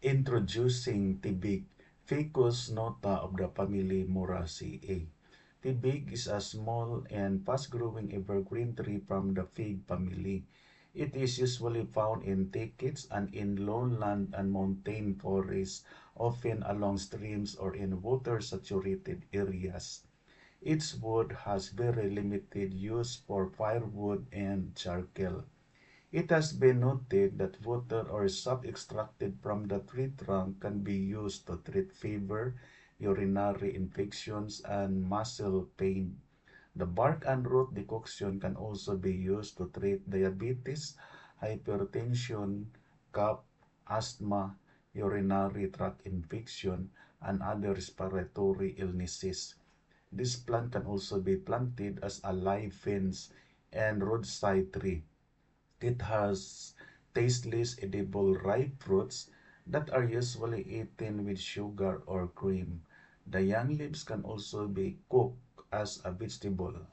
Introducing tibig, Ficus nota of the family Moraceae. Tibig is a small and fast-growing evergreen tree from the fig family. It is usually found in thickets and in lowland and montane forests, often along streams or in water-saturated areas. Its wood has very limited use for firewood and charcoal. It has been noted that water or sap extracted from the tree trunk can be used to treat fever, urinary infections, and muscle pain. The bark and root decoction can also be used to treat diabetes, hypertension, cough, asthma, urinary tract infection, and other respiratory illnesses. This plant can also be planted as a live fence and roadside tree. It has tasteless edible ripe fruits that are usually eaten with sugar or cream. The young leaves can also be cooked as a vegetable.